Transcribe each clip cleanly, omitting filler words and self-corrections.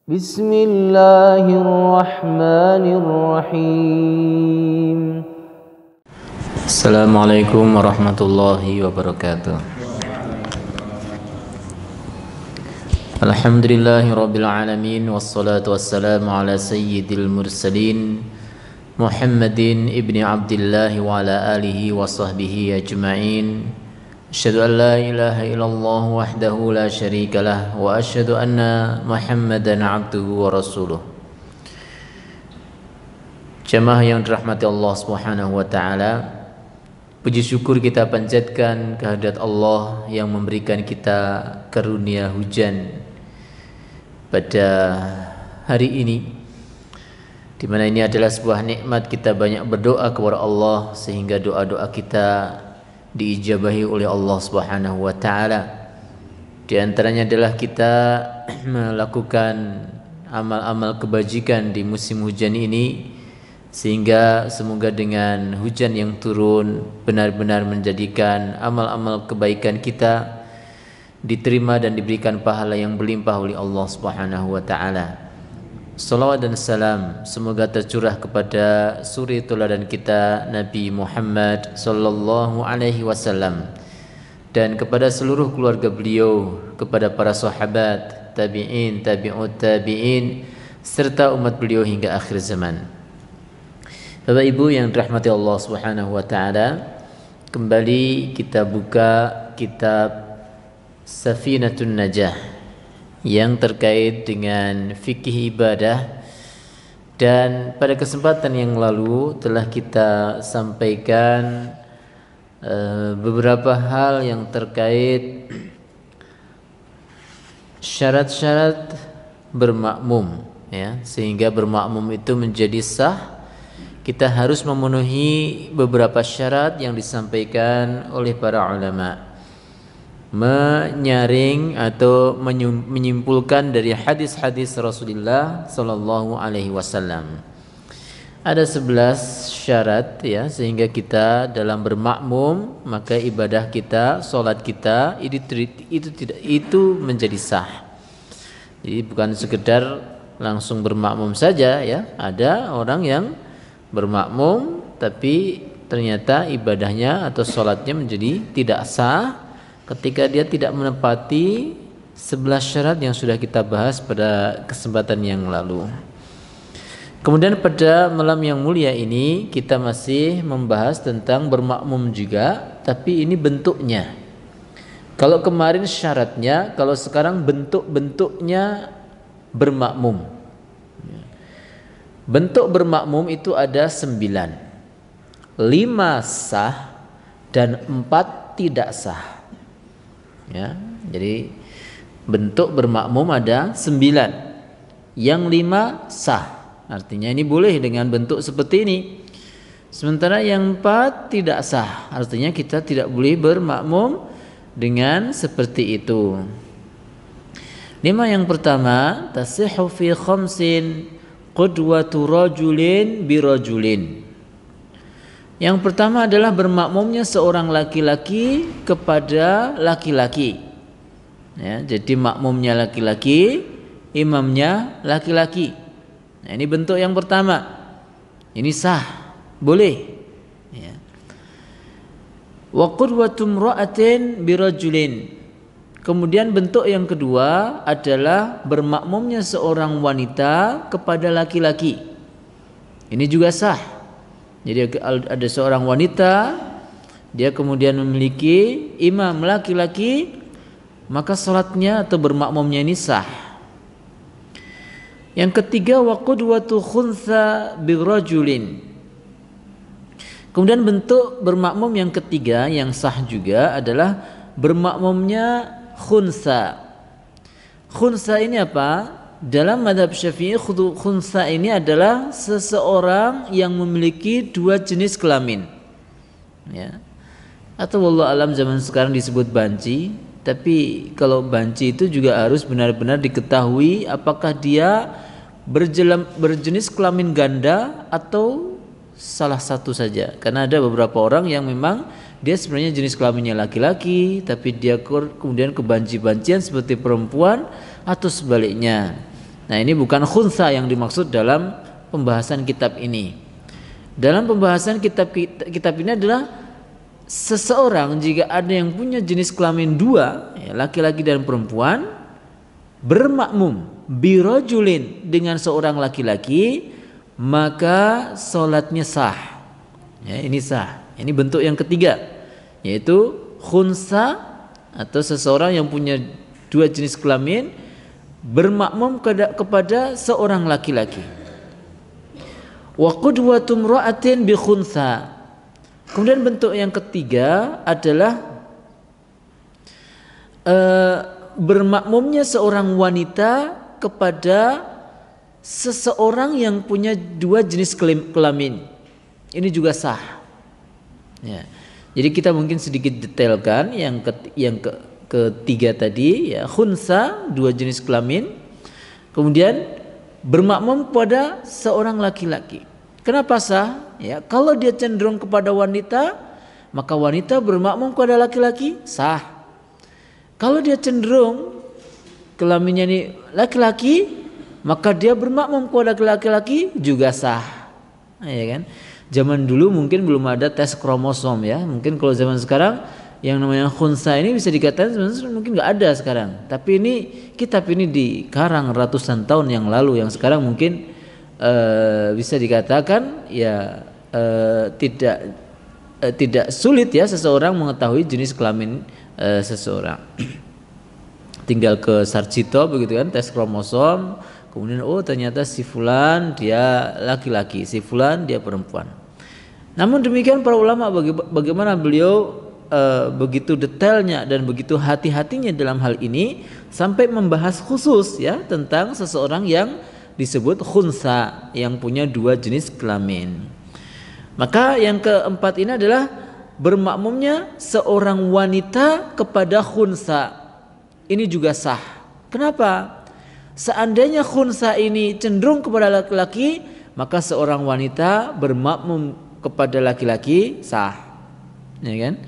Bismillahirrahmanirrahim. Assalamualaikum warahmatullahi wabarakatuh. Alhamdulillahi rabbil alamin, wassalatu wassalamu ala sayyidil mursalin Muhammadin ibni Abdillah wa ala alihi wa sahbihi ajma'in. Asyhadu an la ilaha illallah wahdahu la syarika lah wa asyhadu anna Muhammadan abduhu wa rasuluh. Jamaah yang dirahmati Allah Subhanahu wa taala, puji syukur kita panjatkan kehadirat Allah yang memberikan kita karunia hujan pada hari ini, di mana ini adalah sebuah nikmat. Kita banyak berdoa kepada Allah sehingga doa-doa kita diijabahi oleh Allah Subhanahu wa taala. Di antaranya adalah kita melakukan amal-amal kebajikan di musim hujan ini, sehingga semoga dengan hujan yang turun benar-benar menjadikan amal-amal kebaikan kita diterima dan diberikan pahala yang berlimpah oleh Allah Subhanahu wa taala. Salawat dan salam semoga tercurah kepada suri teladan kita Nabi Muhammad sallallahu alaihi wasallam dan kepada seluruh keluarga beliau, kepada para sahabat, tabi'in, tabi'ut tabi'in serta umat beliau hingga akhir zaman. Bapak Ibu yang dirahmati Allah Subhanahu wa taala, kembali kita buka kitab Safinatun Najah yang terkait dengan fikih ibadah, dan pada kesempatan yang lalu telah kita sampaikan beberapa hal yang terkait syarat-syarat bermakmum, ya, sehingga bermakmum itu menjadi sah. Kita harus memenuhi beberapa syarat yang disampaikan oleh para ulama, menyaring atau menyimpulkan dari hadis-hadis Rasulullah sallallahu alaihi wasallam. Ada 11 syarat, ya, sehingga kita dalam bermakmum maka ibadah kita, salat kita itu menjadi sah. Jadi bukan sekedar langsung bermakmum saja, ya. Ada orang yang bermakmum tapi ternyata ibadahnya atau salatnya menjadi tidak sah ketika dia tidak menepati 11 syarat yang sudah kita bahas pada kesempatan yang lalu. Kemudian pada malam yang mulia ini kita masih membahas tentang bermakmum juga, tapi ini bentuknya. Kalau kemarin syaratnya, kalau sekarang bentuk-bentuknya bermakmum. Bentuk bermakmum itu ada 9. 5 sah dan 4 tidak sah. Ya, jadi bentuk bermakmum ada 9, yang 5 sah, artinya ini boleh dengan bentuk seperti ini. Sementara yang 4 tidak sah, artinya kita tidak boleh bermakmum dengan seperti itu. 5 yang pertama, tasihhu fi khamsin qudwatu rajulin birajulin. Yang pertama adalah bermakmumnya seorang laki-laki kepada laki-laki, ya, jadi makmumnya laki-laki, imamnya laki-laki. Nah, ini bentuk yang pertama, ini sah, boleh, ya. Wa qudwatu imra'atin birajulin. Kemudian bentuk yang kedua adalah bermakmumnya seorang wanita kepada laki-laki. Ini juga sah. Jadi ada seorang wanita, dia kemudian memiliki imam laki-laki, maka salatnya atau bermakmumnya ini sah. Yang ketiga, wa qudwatu khuntha birajulin. Kemudian bentuk bermakmum yang ketiga yang sah juga adalah bermakmumnya khuntha. Khuntha ini apa? Dalam madhab Syafi'i, khuntha ini adalah seseorang yang memiliki 2 jenis kelamin, ya. Atau wallahu alam zaman sekarang disebut banci, tapi kalau banci itu juga harus benar-benar diketahui apakah dia berjenis kelamin ganda atau salah satu saja. Karena ada beberapa orang yang memang dia sebenarnya jenis kelaminnya laki-laki, tapi dia kemudian kebanci-bancian seperti perempuan, atau sebaliknya. Nah, ini bukan khunsa yang dimaksud dalam pembahasan kitab ini. Dalam pembahasan kitab ini adalah seseorang jika ada yang punya jenis kelamin dua, ya, laki-laki dan perempuan, bermakmum birojulin dengan seorang laki-laki, maka sholatnya sah. Ya, ini sah. Ini bentuk yang ketiga, yaitu khunsa atau seseorang yang punya dua jenis kelamin bermakmum kepada seorang laki-laki. Wa qudwatum ra'atin bi khunsa. Kemudian bentuk yang ketiga adalah bermakmumnya seorang wanita kepada seseorang yang punya dua jenis kelamin. Ini juga sah. Ya. Jadi kita mungkin sedikit detailkan yang ketiga tadi, ya, khunsa dua jenis kelamin, kemudian bermakmum pada seorang laki-laki. Kenapa sah? Ya, kalau dia cenderung kepada wanita, maka wanita bermakmum kepada laki-laki, sah. Kalau dia cenderung kelaminnya ini laki-laki, maka dia bermakmum kepada laki-laki juga sah. Ya kan? Zaman dulu mungkin belum ada tes kromosom, ya. Mungkin kalau zaman sekarang yang namanya khunsa ini bisa dikatakan sebenarnya mungkin nggak ada sekarang. Tapi ini kitab ini dikarang ratusan tahun yang lalu, yang sekarang mungkin bisa dikatakan ya tidak sulit ya seseorang mengetahui jenis kelamin seseorang. Tinggal ke Sarjito begitu kan, tes kromosom, kemudian oh ternyata si fulan dia laki-laki, si fulan dia perempuan. Namun demikian para ulama bagaimana beliau begitu detailnya dan begitu hati-hatinya dalam hal ini sampai membahas khusus ya tentang seseorang yang disebut khunsa yang punya dua jenis kelamin. Maka yang keempat ini adalah bermakmumnya seorang wanita kepada khunsa. Ini juga sah. Kenapa? Seandainya khunsa ini cenderung kepada laki-laki, maka seorang wanita bermakmum kepada laki-laki sah. Ya kan?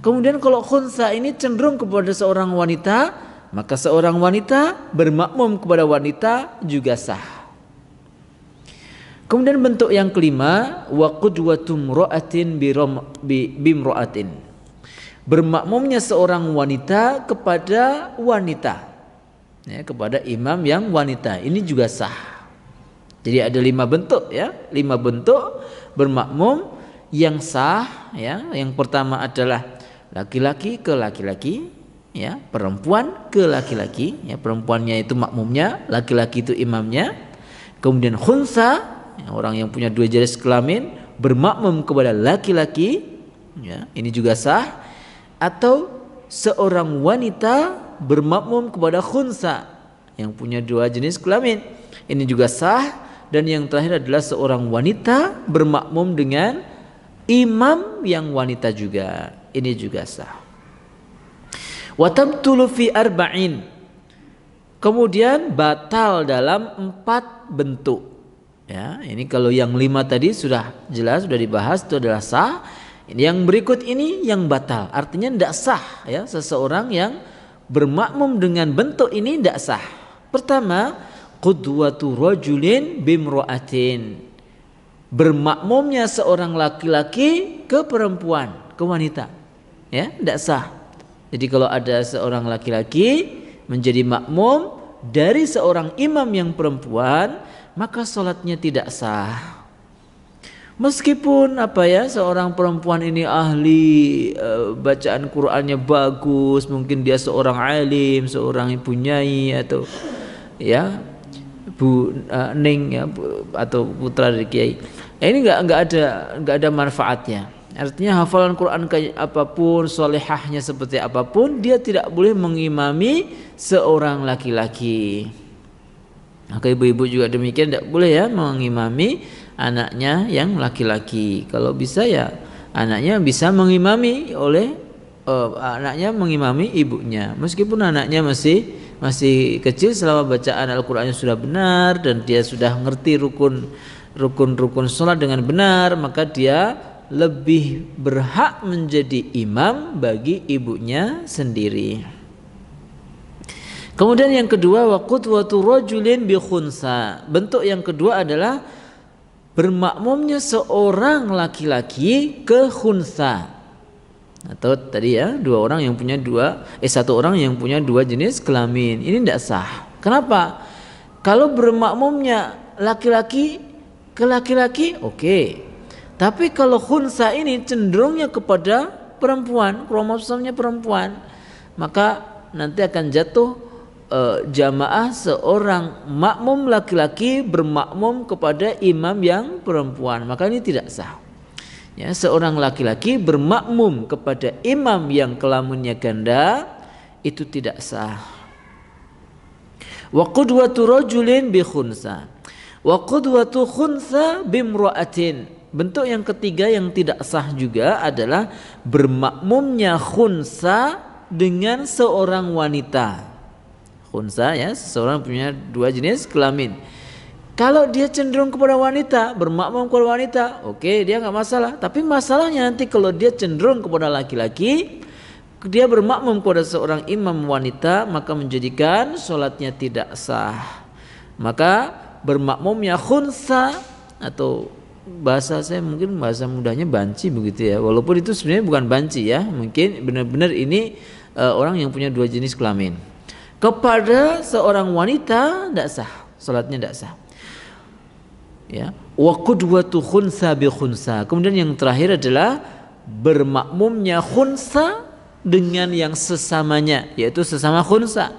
Kemudian kalau khunsa ini cenderung kepada seorang wanita, maka seorang wanita bermakmum kepada wanita juga sah. Kemudian bentuk yang kelima, wa qudwatum ra'atin bimra'atin. Bermakmumnya seorang wanita kepada wanita. Ya, kepada imam yang wanita. Ini juga sah. Jadi ada 5 bentuk ya, 5 bentuk bermakmum yang sah ya. Yang pertama adalah laki-laki ke laki-laki, ya, perempuan ke laki-laki, ya, perempuannya itu makmumnya, laki-laki itu imamnya. Kemudian khunsa, ya, orang yang punya dua jenis kelamin bermakmum kepada laki-laki, ya, ini juga sah. Atau seorang wanita bermakmum kepada khunsa yang punya dua jenis kelamin, ini juga sah. Dan yang terakhir adalah seorang wanita bermakmum dengan imam yang wanita juga, ini juga sah. Wa tabtulu fi arba'in. Kemudian batal dalam 4 bentuk. Ya, ini kalau yang 5 tadi sudah jelas, sudah dibahas, itu adalah sah. Yang berikut ini yang batal, artinya tidak sah ya, seseorang yang bermakmum dengan bentuk ini tidak sah. Pertama, qudwatu rajulin bimra'atin. Bermakmumnya seorang laki-laki ke perempuan, ke wanita. Ya, tidak sah. Jadi kalau ada seorang laki-laki menjadi makmum dari seorang imam yang perempuan, maka sholatnya tidak sah. Meskipun seorang perempuan ini ahli bacaan Qur'annya bagus, mungkin dia seorang alim, seorang ibu nyai atau ya Bu Ning ya, atau putra dari kiai. Ini enggak ada manfaatnya. Artinya hafalan Quran kayak apapun, solehahnya seperti apapun, dia tidak boleh mengimami seorang laki-laki. Maka ibu-ibu juga demikian, tidak boleh ya mengimami anaknya yang laki-laki. Kalau bisa ya anaknya bisa mengimami anaknya mengimami ibunya, meskipun anaknya masih kecil, selama bacaan Al-Qur'annya sudah benar dan dia sudah ngerti rukun sholat dengan benar, maka dia lebih berhak menjadi imam bagi ibunya sendiri. Kemudian yang kedua, wa qudwatu rajulin bi khunsa. Bentuk yang kedua adalah bermakmumnya seorang laki-laki ke khunsa. Atau tadi ya, satu orang yang punya dua jenis kelamin. Ini tidak sah. Kenapa? Kalau bermakmumnya laki-laki ke laki-laki, oke. Tapi kalau khunsa ini cenderungnya kepada perempuan, kromosomnya perempuan, maka nanti akan jatuh jamaah seorang makmum laki-laki bermakmum kepada imam yang perempuan, maka ini tidak sah. Ya, seorang laki-laki bermakmum kepada imam yang kelaminnya ganda itu tidak sah. Wa qudwatu rajulin bi khunsa. Wa qudwatu khunsa bimra'atin. Bentuk yang ketiga yang tidak sah juga adalah bermakmumnya khunsa dengan seorang wanita. Khunsa ya, seseorang punya dua jenis kelamin. Kalau dia cenderung kepada wanita, bermakmum kepada wanita, oke, dia nggak masalah. Tapi masalahnya nanti kalau dia cenderung kepada laki-laki, dia bermakmum kepada seorang imam wanita, maka menjadikan sholatnya tidak sah. Maka bermakmumnya khunsa, atau bahasa saya mungkin bahasa mudahnya banci begitu ya. Walaupun itu sebenarnya bukan banci ya, mungkin benar-benar ini orang yang punya dua jenis kelamin. Kepada seorang wanita tidak sah, sholatnya tidak sah. Ya, wa qudwatu khunsa bi khunsa. Kemudian yang terakhir adalah bermakmumnya khunsa dengan yang sesamanya, yaitu sesama khunsa.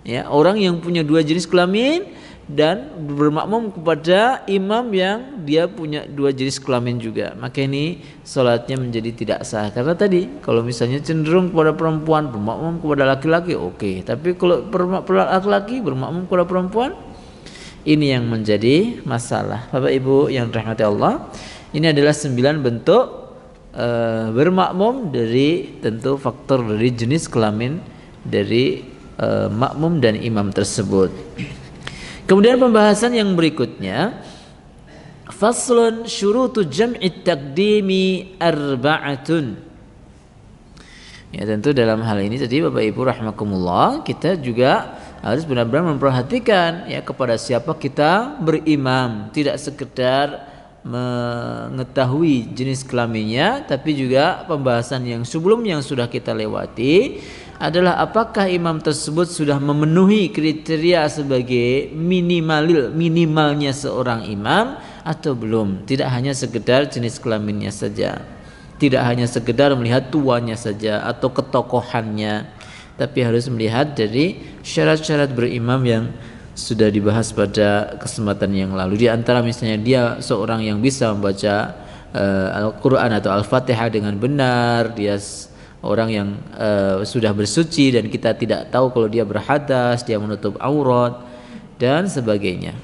Ya, orang yang punya dua jenis kelamin dan bermakmum kepada imam yang dia punya dua jenis kelamin juga, maka ini sholatnya menjadi tidak sah. Karena tadi kalau misalnya cenderung kepada perempuan bermakmum kepada laki-laki, oke. Tapi kalau laki-laki bermakmum kepada perempuan, ini yang menjadi masalah. Bapak Ibu yang dirahmati Allah, ini adalah 9 bentuk bermakmum dari tentu faktor dari jenis kelamin dari makmum dan imam tersebut. Kemudian pembahasan yang berikutnya, faslun syurutu jam'i taqdimi arba'atun. Ya, tentu dalam hal ini tadi Bapak Ibu rahimakumullah, kita juga harus benar-benar memperhatikan ya kepada siapa kita berimam, tidak sekedar mengetahui jenis kelaminnya, tapi juga pembahasan yang sebelum yang sudah kita lewati adalah apakah imam tersebut sudah memenuhi kriteria sebagai minimalnya seorang imam atau belum. Tidak hanya sekedar jenis kelaminnya saja, tidak hanya sekedar melihat tuanya saja atau ketokohannya, tapi harus melihat dari syarat-syarat berimam yang sudah dibahas pada kesempatan yang lalu. Di antara misalnya dia seorang yang bisa membaca Al-Quran atau Al-Fatihah dengan benar, dia orang yang sudah bersuci dan kita tidak tahu kalau dia berhadas, dia menutup aurat dan sebagainya.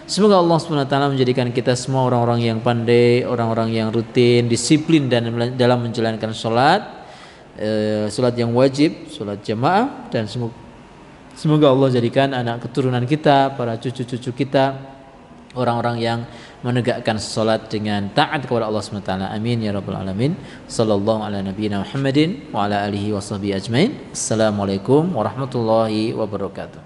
Semoga Allah SWT menjadikan kita semua orang-orang yang pandai, orang-orang yang rutin, disiplin dan dalam menjalankan sholat yang wajib, sholat jamaah, dan semoga Allah jadikan anak keturunan kita, para cucu-cucu kita, orang-orang yang menegakkan salat dengan taat kepada Allah SWT. Amin ya rabbal alamin. Sallallahu ala nabiyyina Muhammadin wa ala alihi wa sahbihi ajmain. Assalamualaikum warahmatullahi wabarakatuh.